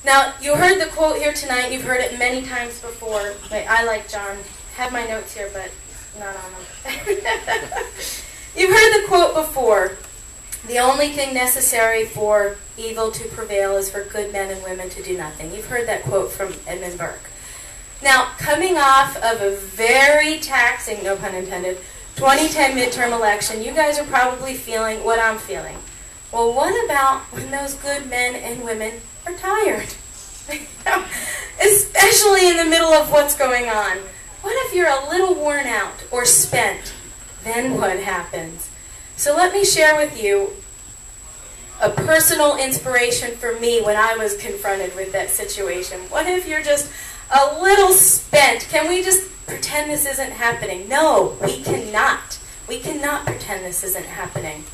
Now, you heard the quote here tonight. You've heard it many times before. Wait, I, like John, have my notes here, but not on them. You've heard the quote before. The only thing necessary for evil to prevail is for good men and women to do nothing. You've heard that quote from Edmund Burke. Now, coming off of a very taxing, no pun intended, 2010 midterm election, you guys are probably feeling what I'm feeling. Well, what about when those good men and women are tired? Especially in the middle of what's going on. What if you're a little worn out or spent? Then what happens? So let me share with you a personal inspiration for me when I was confronted with that situation. What if you're just a little spent? Can we just pretend this isn't happening? No, we cannot. We cannot pretend this isn't happening.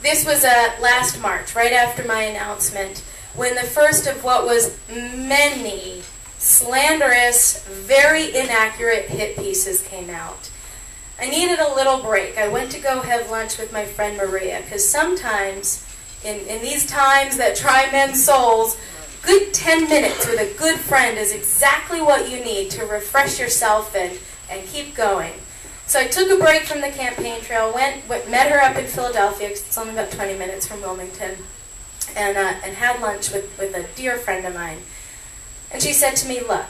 This was last March, right after my announcement, when the first of what was many slanderous, very inaccurate hit pieces came out. I needed a little break. I went to go have lunch with my friend Maria, because sometimes, in these times that try men's souls, good 10 minutes with a good friend is exactly what you need to refresh yourself and keep going. So I took a break from the campaign trail, met her up in Philadelphia, because it's only about 20 minutes from Wilmington, and had lunch with a dear friend of mine. And she said to me, look,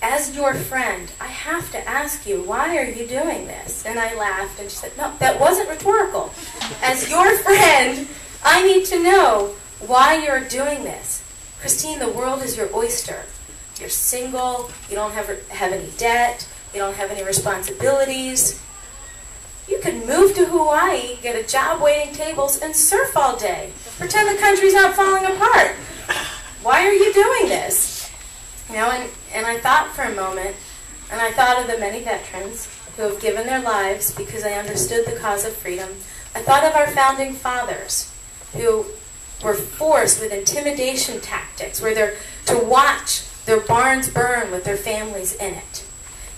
as your friend, I have to ask you, why are you doing this? And I laughed, and she said, no, that wasn't rhetorical. As your friend, I need to know why you're doing this. Christine, the world is your oyster. You're single, you don't have any debt, you don't have any responsibilities. You can move to Hawaii, get a job waiting tables, and surf all day. Pretend the country's not falling apart. Why are you doing this? You know, and I thought for a moment, and I thought of the many veterans who have given their lives because they understood the cause of freedom. I thought of our founding fathers who were forced with intimidation tactics, where they're to watch their barns burn with their families in it,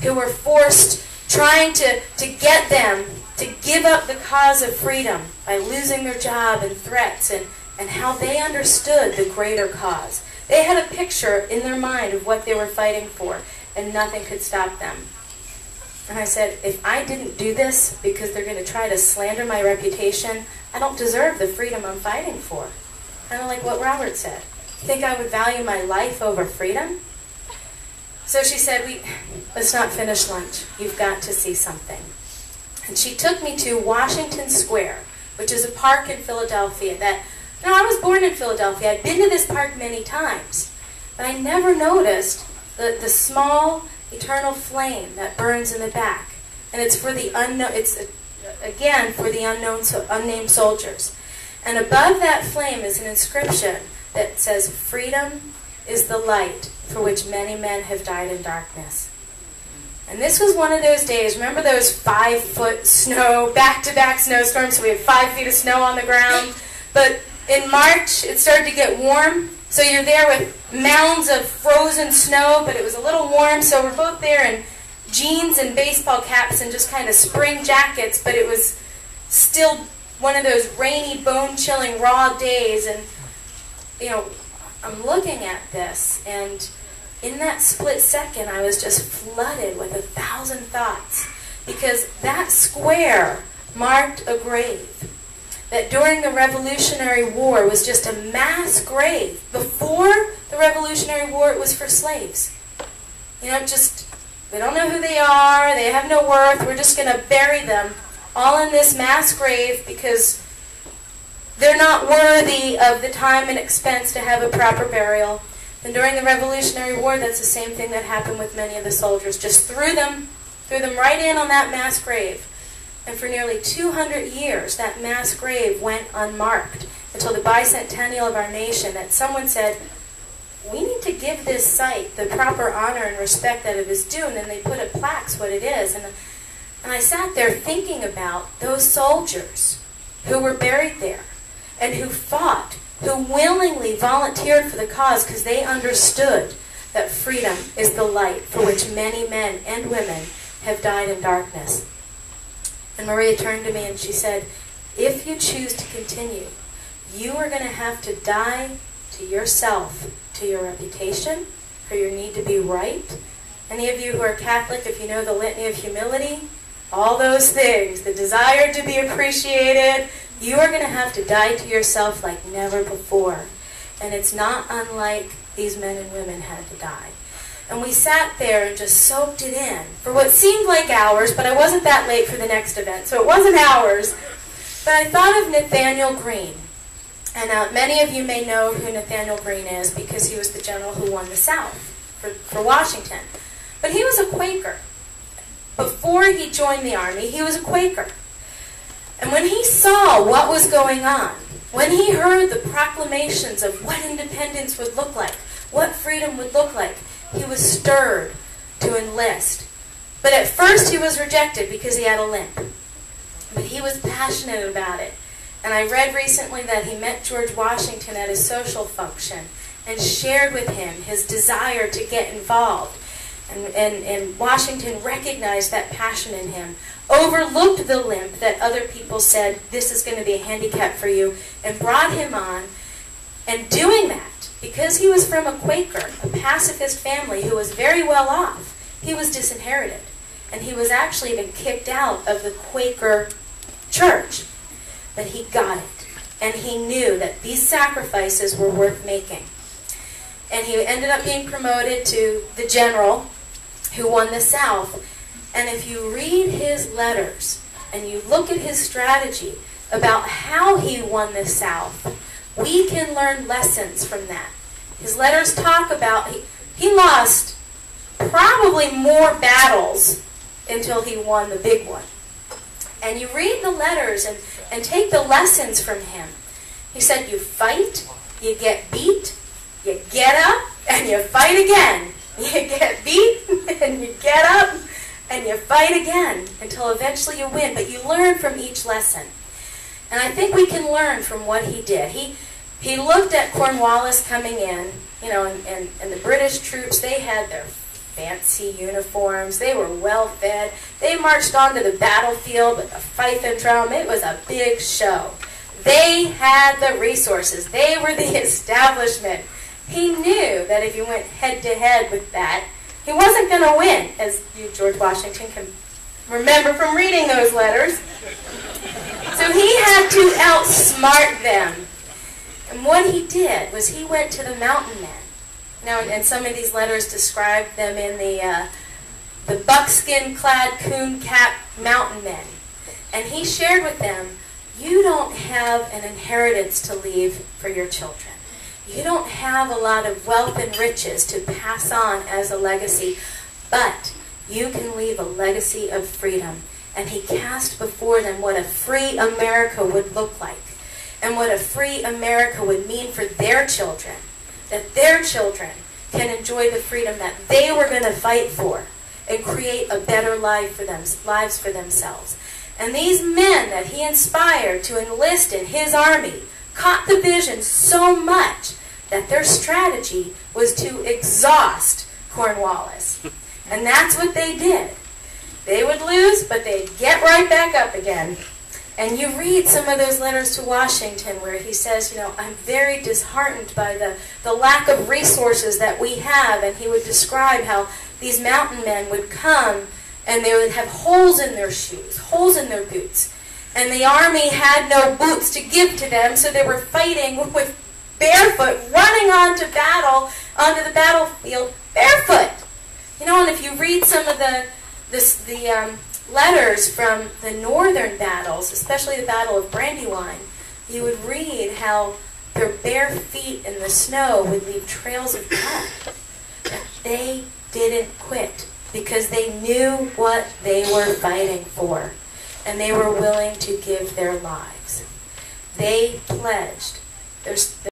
who were forced trying to get them to give up the cause of freedom by losing their job and threats, and how they understood the greater cause. They had a picture in their mind of what they were fighting for, and nothing could stop them. And I said, if I didn't do this because they're going to try to slander my reputation, I don't deserve the freedom I'm fighting for. Kind of like what Robert said. Think I would value my life over freedom? So she said, let's not finish lunch. You've got to see something. And she took me to Washington Square, which is a park in Philadelphia that, you know, I was born in Philadelphia. I'd been to this park many times, but I never noticed the small eternal flame that burns in the back. And it's for the unknown, it's again for the unnamed soldiers. And above that flame is an inscription that says, freedom is the light for which many men have died in darkness. And this was one of those days, remember those 5-foot snow, back-to-back snowstorms, so we had 5 feet of snow on the ground. But in March, it started to get warm, so you're there with mounds of frozen snow, but it was a little warm, so we're both there in jeans and baseball caps and just kind of spring jackets, but it was still one of those rainy, bone-chilling, raw days. And, you know, I'm looking at this, and in that split second, I was just flooded with 1,000 thoughts, because that square marked a grave that during the Revolutionary War was just a mass grave. Before the Revolutionary War, it was for slaves. You know, just, we don't know who they are, they have no worth, we're just going to bury them all in this mass grave because they're not worthy of the time and expense to have a proper burial. And during the Revolutionary War, that's the same thing that happened with many of the soldiers. Just threw them right in on that mass grave. And for nearly 200 years, that mass grave went unmarked until the bicentennial of our nation, that someone said, we need to give this site the proper honor and respect that it is due. And then they put at plaques what it is. And I sat there thinking about those soldiers who were buried there and who fought, who willingly volunteered for the cause because they understood that freedom is the light for which many men and women have died in darkness. And Maria turned to me and she said, if you choose to continue, you are going to have to die to yourself, to your reputation, for your need to be right. Any of you who are Catholic, if you know the Litany of Humility, all those things, the desire to be appreciated, you are going to have to die to yourself like never before. And it's not unlike these men and women had to die. And we sat there and just soaked it in for what seemed like hours, but I wasn't that late for the next event, so it wasn't hours. But I thought of Nathanael Greene. And many of you may know who Nathanael Greene is because he was the general who won the South for Washington. But he was a Quaker. Before he joined the Army, he was a Quaker. And when he saw what was going on, when he heard the proclamations of what independence would look like, what freedom would look like, he was stirred to enlist. But at first he was rejected because he had a limp. But he was passionate about it. And I read recently that he met George Washington at a social function and shared with him his desire to get involved. And Washington recognized that passion in him, overlooked the limp that other people said, this is going to be a handicap for you, and brought him on. And doing that, because he was from a Quaker, a pacifist family who was very well off, he was disinherited. And he was actually even kicked out of the Quaker church. But he got it. And he knew that these sacrifices were worth making. And he ended up being promoted to the general who won the South. And if you read his letters and you look at his strategy about how he won the South, we can learn lessons from that. His letters talk about, he lost probably more battles until he won the big one. And you read the letters and take the lessons from him. He said, you fight, you get beat, you get up, and you fight again. You get beat, and you get up, and you fight again until eventually you win. But you learn from each lesson. And I think we can learn from what he did. He looked at Cornwallis coming in, you know, and the British troops, they had their fancy uniforms. They were well fed. They marched onto the battlefield with a fife and drum. It was a big show. They had the resources. They were the establishment. He knew that if he went head-to-head with that, he wasn't going to win, as you, George Washington, can remember from reading those letters. So he had to outsmart them. And what he did was he went to the mountain men. Now, and some of these letters describe them in the buckskin-clad, coon-capped mountain men. And he shared with them, you don't have an inheritance to leave for your children. You don't have a lot of wealth and riches to pass on as a legacy, but you can leave a legacy of freedom. And he cast before them what a free America would look like, and what a free America would mean for their children, that their children can enjoy the freedom that they were going to fight for and create a better life for lives for themselves. And these men that he inspired to enlist in his army caught the vision so much that their strategy was to exhaust Cornwallis. And that's what they did. They would lose, but they'd get right back up again. And you read some of those letters to Washington where he says, you know, I'm very disheartened by the lack of resources that we have. And he would describe how these mountain men would come and they would have holes in their shoes, holes in their boots. And the army had no boots to give to them, so they were fighting with barefoot, running onto the battlefield barefoot. You know, and if you read some of the letters from the northern battles, especially the Battle of Brandywine, you would read how their bare feet in the snow would leave trails of blood. But they didn't quit because they knew what they were fighting for, and they were willing to give their lives. They pledged.